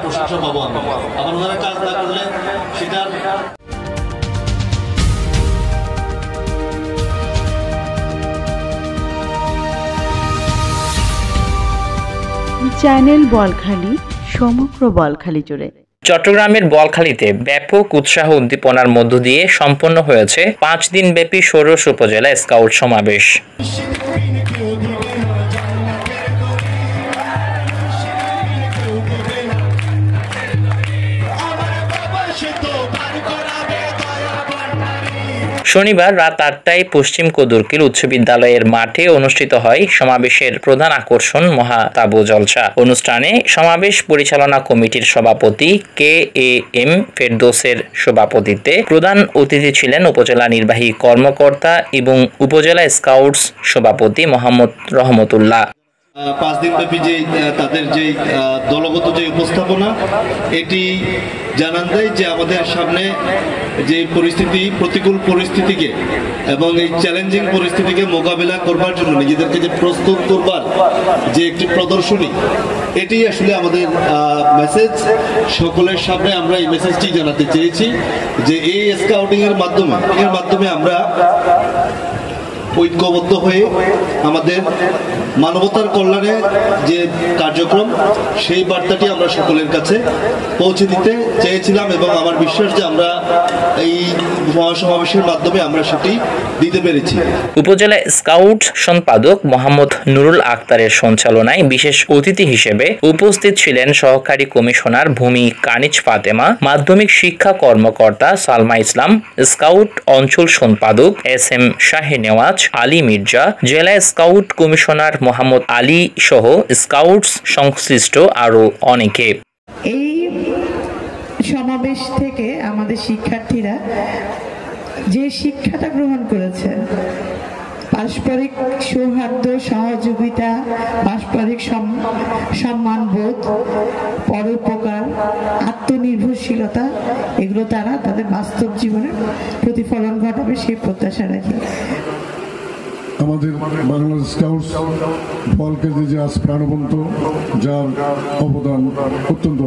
প্রশংসা পাবো আমি। আবার ওনারা কাজ না করলে সেটার চ্যানেল বলখালি সমগ্র বলখালি জুড়ে। চট্টগ্রামের বলখালীতে ব্যাপক উৎসাহ উদ্দীপনার মধ্য দিয়ে সম্পন্ন হয়েছে 5 দিনব্যাপী ষোড়শ উপজেলা স্কাউট সমাবেশ। শনিবার রাত 8টায় পশ্চিম কদুরকিল উচ্চ বিদ্যালয়ের মাঠে অনুষ্ঠিত হয় সমাবেশের প্রধান আকর্ষণ মহাতাবু জলসা। অনুষ্ঠানে সমাবেশ পরিচালনা কমিটির সভাপতি KAM ফেরদৌসের সভাপতিত্বে প্রধান অতিথি ছিলেন উপজেলা নির্বাহী কর্মকর্তা এবং উপজেলা স্কাউটস সভাপতি মোহাম্মদ রহমতুল্লাহ। 5 দিনব্যাপী যে তাদের যে দলগত যে উপস্থাপনা, এটি জানান দেয় যে আমাদের সামনে যে পরিস্থিতি, প্রতিকূল পরিস্থিতিকে এবং এই চ্যালেঞ্জিং পরিস্থিতিকে মোকাবেলা করবার জন্য নিজেদেরকে যে প্রস্তুত করবার যে একটি প্রদর্শনী, এটি আসলে আমাদের মেসেজ। সকলের সামনে আমরা এই মেসেজটি জানাতে চেয়েছি যে এই স্কাউটিং এর মাধ্যমে আমরা ঐক্যবদ্ধ হয়ে আমাদের মানবতার কল্যাণে যে কার্যক্রম, সেই বার্তাটি আমরা সকলের কাছে পৌঁছে দিতে চেয়েছিলাম এবং আমার বিশ্বাস যে আমরা এই মহাসমাবেশের মাধ্যমে আমরা সেটি দিতে পেরেছি। উপজেলা স্কাউট সম্পাদক মোহাম্মদ নুরুল আক্তারের সঞ্চালনায় বিশেষ অতিথি হিসেবে উপস্থিত ছিলেন সহকারী কমিশনার ভূমি কানিজ ফাতেমা, মাধ্যমিক শিক্ষা কর্মকর্তা সালমা ইসলাম, স্কাউট অঞ্চল সম্পাদক SM শাহে নেওয়াজ, আলী মির্জা, জেলা স্কাউট কমিশনার মোহাম্মদ আলী সহ স্কাউটস সংশ্লিষ্ট আরো অনেকে। এই সমাবেশ থেকে আমাদের শিক্ষার্থীরা যে শিক্ষাটা গ্রহণ করেছে, পারস্পরিক সৌহার্দ্য, সহযোগিতা, পারস্পরিক সম্মানবোধ, পরোপকার, আত্মনির্ভরশীলতা, এগুলো তারা তাদের বাস্তব জীবনে প্রতিফলন ঘটাবে সেই প্রত্যাশা রাখি। আমাদের বাংলাদেশ স্কাউটস বলখালী যে আজ প্রাণবন্ত, যার অবদান অত্যন্ত।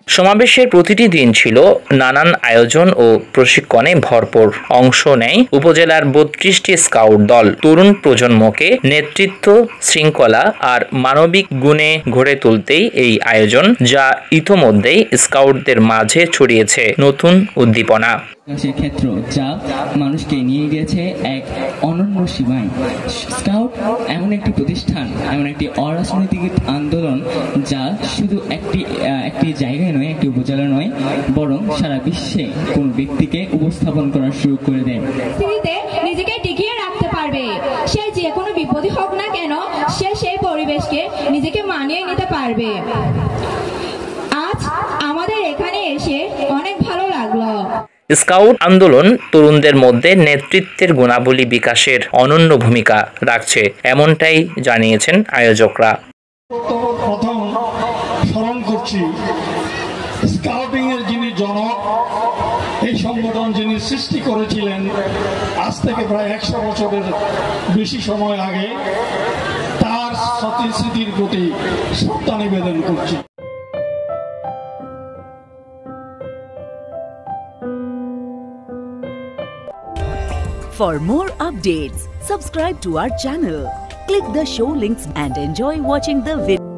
সমাবেশের প্রতিটি দিন ছিল নানান আয়োজন ও প্রশিক্ষণে ভরপুর। অংশ নেয় উপজেলার 32টি স্কাউট দল। তরুণ প্রজন্মকে নেতৃত্ব, শৃঙ্খলা আর মানবিক গুণে গড়ে তুলতেই এই আয়োজন, যা ইতোমধ্যেই স্কাউটদের মাঝে ছড়িয়েছে নতুন উদ্দীপনা। ক্ষেত্র যা মানুষকে নিয়ে গেছে এক অনন্য সীমায়। স্কাউট এমন একটি প্রতিষ্ঠান, এমন একটি অরাজনৈতিক আন্দোলন যা শুধু একটি জায়গায় নয়, একটি উপজেলা নয়, বরং সারা বিশ্বে কোন ব্যক্তিকে উপস্থাপন করার সুযোগ করে দেয়। নিজেকে টিকিয়ে রাখতে পারবে, সে যে কোনো বিপদই হোক না কেন, সে সেই পরিবেশকে নিজেকে মানিয়ে নিতে পারবে। আজ আমাদের এখানে এসে অনেক ভালো লাগলো। স্কাউট আন্দোলন তরুণদের মধ্যে নেতৃত্বের গুণাবলী বিকাশের অনন্য ভূমিকা রাখছে, এমনটাই জানিয়েছেন আয়োজকরা। প্রথম স্মরণ করছি স্কাউটিং এর যিনি জনক, এই সংগঠন যিনি সৃষ্টি করেছিলেন আজ থেকে প্রায় 100 বছরের বেশি সময় আগে, তার স্মৃতির প্রতি শ্রদ্ধা নিবেদন করছি। For more updates, subscribe to our channel, click the show links and enjoy watching the video.